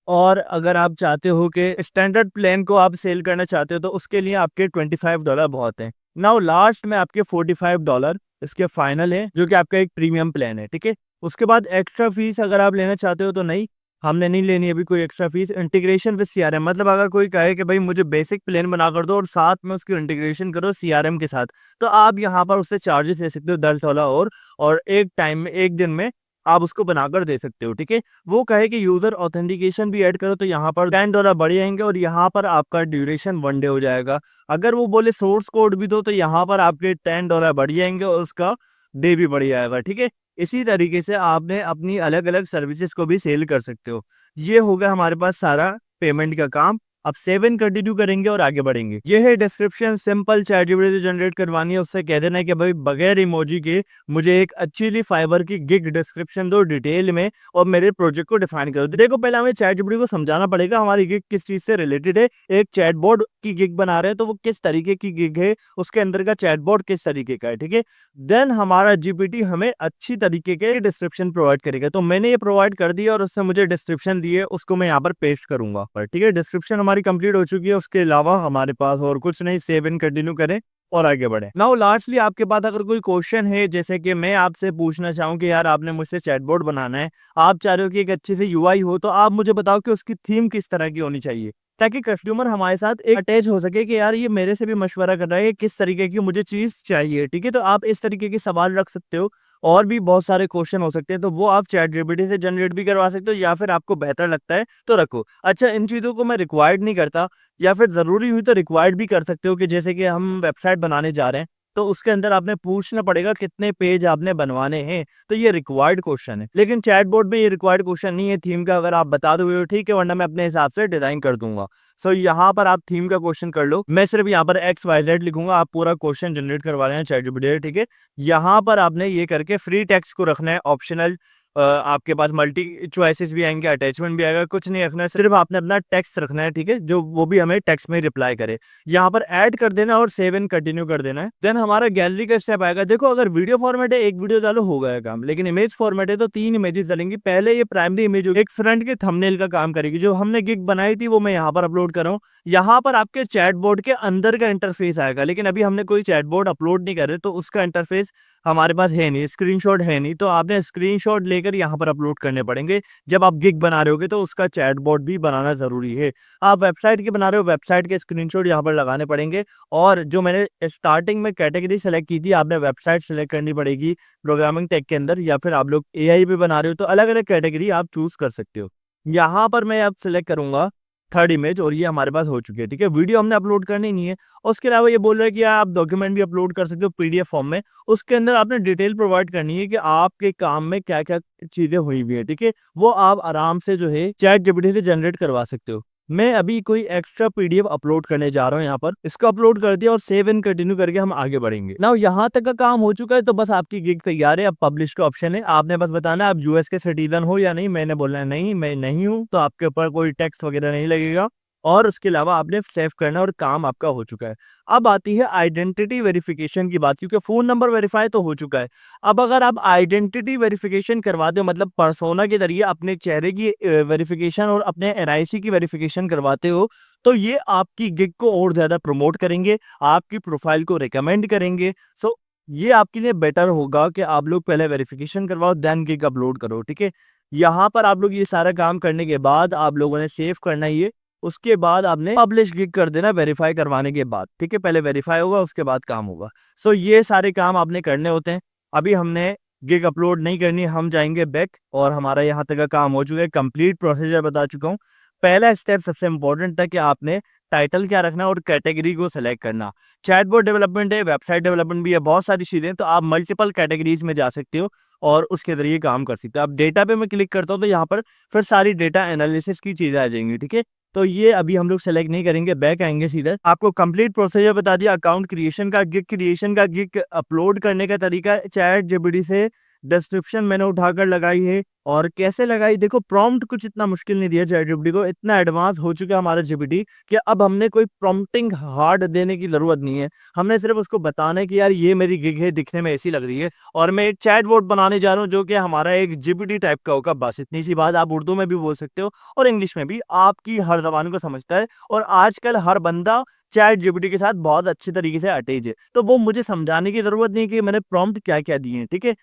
और अगर आप चाहते हो कि स्टैंडर्ड प्लान को आप सेल करना चाहते हो तो उसके लिए आपके $25 बहुत हैं। नाउ लास्ट में आपके $45 इसके फाइनल है, जो कि आपका एक प्रीमियम प्लान है, ठीक है। उसके बाद एक्स्ट्रा फीस अगर आप लेना चाहते हो तो नहीं, हमने नहीं लेनी अभी कोई extra fees. Integration with CRM, मतलब अगर कोई कहे कि भाई मुझे बेसिक प्लान बना कर दो और साथ में उसकी इंटीग्रेशन करो सीआरएम के साथ, तो आप यहाँ पर उससे चार्जेस ले सकते हो $10 और एक टाइम में, एक दिन में आप उसको बनाकर दे सकते हो, ठीक है। वो कहे कि यूजर ऑथेंटिकेशन भी ऐड करो तो यहाँ पर $10 बढ़ जाएंगे और यहाँ पर आपका ड्यूरेशन 1 डे हो जाएगा। अगर वो बोले सोर्स कोड भी दो तो यहाँ पर आपके $10 बढ़ जाएंगे और उसका डे भी बढ़ जाएगा, ठीक है। इसी तरीके से आपने अपनी अलग अलग सर्विसेज को भी सेल कर सकते हो। ये हो गया हमारे पास सारा पेमेंट का काम। अब 7 कंटिन्यू करेंगे और आगे बढ़ेंगे। ये है डिस्क्रिप्शन, सिंपल चैटजीपीटी से जनरेट करवानी है, उससे कह देना है कि भाई बगैर इमोजी के मुझे एक अच्छी ली फाइबर की गिग डिस्क्रिप्शन दो डिटेल में और मेरे प्रोजेक्ट को डिफाइन करो। देखो पहले हमें चैटजीपीटी को समझाना पड़ेगा हमारी गिग किस चीज से रिलेटेड है। एक चैटबॉट की गिग बना रहे हैं तो वो किस तरीके की गिग है, उसके अंदर का चैटबॉट किस तरीके का है, ठीक है। देन हमारा जीपीटी हमें अच्छी तरीके के डिस्क्रिप्शन प्रोवाइड करेगा। तो मैंने ये प्रोवाइड कर दिया और उससे मुझे डिस्क्रिप्शन दिए, उसको मैं यहाँ पर पेस्ट करूंगा, ठीक है। डिस्क्रिप्शन हमारी कंप्लीट हो चुकी है, उसके अलावा हमारे पास और कुछ नहीं। सेव एंड कंटिन्यू करें और आगे बढ़े। नाउ लास्टली आपके पास अगर कोई क्वेश्चन है, जैसे कि मैं आपसे पूछना चाहूँ कि यार आपने मुझसे चैटबॉट बनाना है, आप चाह रहे हो कि एक अच्छी सी यूआई हो, तो आप मुझे बताओ कि उसकी थीम किस तरह की होनी चाहिए, ताकि कस्टमर हमारे साथ एक अटैच हो सके कि यार ये मेरे से भी मशवरा कर रहा है कि किस तरीके की मुझे चीज चाहिए, ठीक है। तो आप इस तरीके के सवाल रख सकते हो और भी बहुत सारे क्वेश्चन हो सकते हैं, तो वो आप चैट जीपीटी से जनरेट भी करवा सकते हो या फिर आपको बेहतर लगता है तो रखो। अच्छा, इन चीजों को मैं रिक्वायर्ड नहीं करता, या फिर जरूरी हुई तो रिक्वायर्ड भी कर सकते हो कि जैसे कि हम वेबसाइट बनाने जा रहे हैं तो उसके अंदर आपने पूछना पड़ेगा कितने पेज आपने बनवाने हैं, तो ये रिक्वायर्ड क्वेश्चन है। लेकिन चैटबॉट में ये रिक्वायर्ड क्वेश्चन नहीं है। थीम का अगर आप बता दोगे ठीक है, वरना मैं अपने हिसाब से डिजाइन कर दूंगा। सो यहाँ पर आप थीम का क्वेश्चन कर लो, मैं सिर्फ यहाँ पर XYZ लिखूंगा, आप पूरा क्वेश्चन जनरेट करवा रहे हैं चैटजीपीटी, ठीक है। यहाँ पर आपने ये करके फ्री टेक्स्ट को रखना है ऑप्शनल। आपके पास मल्टी चॉइसेस भी आएंगे, अटैचमेंट भी आएगा, कुछ नहीं रखना है, सिर्फ आपने अपना टेक्स्ट रखना है, ठीक है, जो वो भी हमें टेक्स्ट में रिप्लाई करे। यहाँ पर ऐड कर देना और सेव एंड कंटिन्यू कर देना है। देन हमारा गैलरी का स्टेप आएगा। देखो अगर वीडियो फॉर्मेट है एक वीडियो डालो हो गया काम, लेकिन इमेज फॉर्मेट है तो 3 इमेजेस डालेंगी। पहले ये प्राइमरी इमेज एक फ्रंट के थंबनेल का काम करेगी, जो हमने गिग बनाई थी वो मैं यहाँ पर अपलोड कर रहा हूँ। यहाँ पर आपके चैटबॉट के अंदर का इंटरफेस आएगा, लेकिन अभी हमने कोई चैटबॉट अपलोड नहीं कर रहे तो उसका इंटरफेस हमारे पास है नहीं, स्क्रीनशॉट है नहीं, तो आपने स्क्रीनशॉट लेकर यहाँ पर अपलोड करने पड़ेंगे। जब आप गिग बना रहे होगे तो उसका चैटबॉट भी बनाना जरूरी है। आप वेबसाइट की बना रहे हो, वेबसाइट के स्क्रीनशॉट यहाँ पर लगाने पड़ेंगे। और जो मैंने स्टार्टिंग में कैटेगरी सेलेक्ट की थी, आपने वेबसाइट सेलेक्ट करनी पड़ेगी प्रोग्रामिंग टेक के अंदर, या फिर आप लोग एआई पे बना रहे हो तो अलग अलग कैटेगरी आप चूज कर सकते हो। यहाँ पर मैं अब सिलेक्ट करूंगा थर्ड इमेज और ये हमारे पास हो चुकी है, ठीक है। वीडियो हमने अपलोड करनी नहीं है। उसके अलावा ये बोल रहा है कि आप डॉक्यूमेंट भी अपलोड कर सकते हो पीडीएफ फॉर्म में। उसके अंदर आपने डिटेल प्रोवाइड करनी है कि आपके काम में क्या क्या चीजें हुई हुई है, ठीक है। वो आप आराम से जो है चैट जीपीटी से जनरेट करवा सकते हो। मैं अभी कोई एक्स्ट्रा पीडीएफ अपलोड करने जा रहा हूँ, यहाँ पर इसको अपलोड कर दिया और सेव एंड कंटिन्यू करके हम आगे बढ़ेंगे। नाउ यहाँ तक का काम हो चुका है, तो बस आपकी गिग तैयार है। अब पब्लिश का ऑप्शन है, आपने बस बताना आप यूएस के सिटीजन हो या नहीं। मैंने बोलना है नहीं, मैं नहीं हूँ, तो आपके ऊपर कोई टैक्स वगैरह नहीं लगेगा। और उसके अलावा आपने सेव करना और काम आपका हो चुका है। अब आती है आइडेंटिटी वेरिफिकेशन की बात, क्योंकि फोन नंबर वेरीफाई तो हो चुका है। अब अगर आप आइडेंटिटी वेरिफिकेशन करवाते हो, मतलब पर्सोना के जरिए अपने चेहरे की वेरिफिकेशन और अपने एनआईसी की वेरिफिकेशन करवाते हो, तो ये आपकी गिग को और ज्यादा प्रमोट करेंगे, आपकी प्रोफाइल को रिकमेंड करेंगे। सो ये आपके लिए बेटर होगा कि आप लोग पहले वेरिफिकेशन करवाओ देन गिग अपलोड करो, ठीक है। यहाँ पर आप लोग ये सारा काम करने के बाद आप लोगों ने सेव करना ही है। उसके बाद आपने पब्लिश गिग कर देना वेरीफाई करवाने के बाद, ठीक है। पहले वेरीफाई होगा उसके बाद काम होगा। सो ये सारे काम आपने करने होते हैं। अभी हमने गिग अपलोड नहीं करनी, हम जाएंगे बैक और हमारा यहाँ तक का काम हो चुका है। कंप्लीट प्रोसीजर बता चुका हूँ। पहला स्टेप सबसे इंपॉर्टेंट था कि आपने टाइटल क्या रखना और कैटेगरी को सिलेक्ट करना। चैटबॉट डेवलपमेंट है, वेबसाइट डेवलपमेंट भी है, बहुत सारी चीजें, तो आप मल्टीपल कैटेगरीज में जा सकते हो और उसके जरिए काम कर सकते हो। अब डेटा पे मैं क्लिक करता हूँ तो यहाँ पर फिर सारी डेटा एनालिसिस की चीजें आ जाएंगी, ठीक है। तो ये अभी हम लोग सेलेक्ट नहीं करेंगे, बैक आएंगे सीधा। आपको कंप्लीट प्रोसीजर बता दिया, अकाउंट क्रिएशन का, गिग अपलोड करने का तरीका, चैट जीपीटी से डिस्क्रिप्शन मैंने उठाकर लगाई है। और कैसे लगाई, देखो प्रॉम्प्ट कुछ इतना मुश्किल नहीं दिया चैट जीपीटी को, इतना एडवांस हो चुका है हमारा जीपीटी कि अब हमने कोई प्रॉम्प्टिंग हार्ड देने की जरूरत नहीं है। हमने सिर्फ उसको बताना है कि यार ये मेरी गिग है, दिखने में ऐसी लग रही है और मैं एक चैट बोट बनाने जा रहा हूँ जो कि हमारा एक जीपीटी टाइप का होगा। बस इतनी सी बात, आप उर्दू में भी बोल सकते हो और इंग्लिश में भी, आपकी हर जबान को समझता है। और आजकल हर बंदा चैट जीपीटी के साथ बहुत अच्छे तरीके से अटैच है, तो वो मुझे समझाने की जरूरत नहीं कि मैंने प्रॉम्प्ट क्या क्या दिए हैं। ठीक है,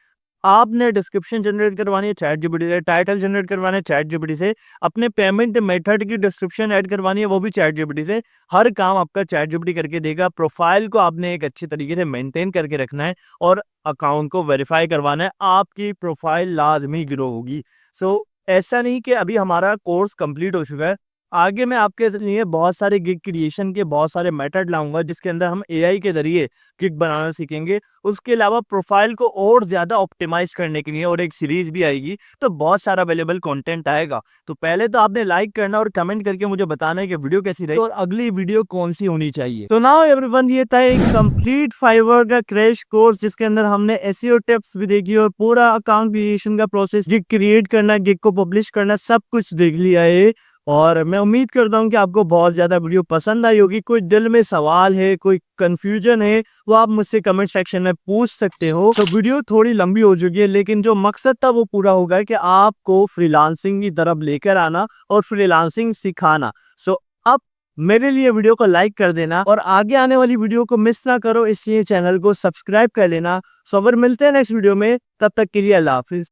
आपने डिस्क्रिप्शन जनरेट करवानी है चैट जीपीटी से, टाइटल जनरेट करवाना है चैट जीपीटी से, अपने पेमेंट मेथड की डिस्क्रिप्शन ऐड करवानी है वो भी चैट जीपीटी से। हर काम आपका चैट जीपीटी करके देगा। प्रोफाइल को आपने एक अच्छे तरीके से मेंटेन करके रखना है और अकाउंट को वेरीफाई करवाना है, आपकी प्रोफाइल लाजमी ग्रो होगी। सो ऐसा नहीं कि अभी हमारा कोर्स कंप्लीट हो चुका है, आगे मैं आपके लिए बहुत सारे गिग क्रिएशन के बहुत सारे मेथड लाऊंगा जिसके अंदर हम एआई के जरिए गिग बनाना सीखेंगे। उसके अलावा प्रोफाइल को और ज्यादा ऑप्टिमाइज करने के लिए और एक सीरीज भी आएगी, तो बहुत सारा अवेलेबल कंटेंट आएगा। तो पहले तो आपने लाइक करना और कमेंट करके मुझे बताना है कि वीडियो कैसी रही और अगली वीडियो कौन सी होनी चाहिए। तो नाउ एवरीवन, ये था एक कंप्लीट फाइवर का क्रैश कोर्स जिसके अंदर हमने एसईओ टिप्स भी देखी और पूरा अकाउंट क्रिएशन का प्रोसेस, गिग क्रिएट करना, गिग को पब्लिश करना, सब कुछ देख लिया है। और मैं उम्मीद करता हूं कि आपको बहुत ज्यादा वीडियो पसंद आई होगी। कोई दिल में सवाल है, कोई कंफ्यूजन है, वो आप मुझसे कमेंट सेक्शन में पूछ सकते हो। तो वीडियो थोड़ी लंबी हो चुकी है लेकिन जो मकसद था वो पूरा होगा कि आपको फ्रीलांसिंग की तरफ लेकर आना और फ्रीलांसिंग सिखाना। सो अब मेरे लिए वीडियो को लाइक कर देना और आगे आने वाली वीडियो को मिस ना करो, इसलिए चैनल को सब्सक्राइब कर लेना। सो अगर मिलते हैं नेक्स्ट वीडियो में, तब तक के लिए अल्लाह हाफिज।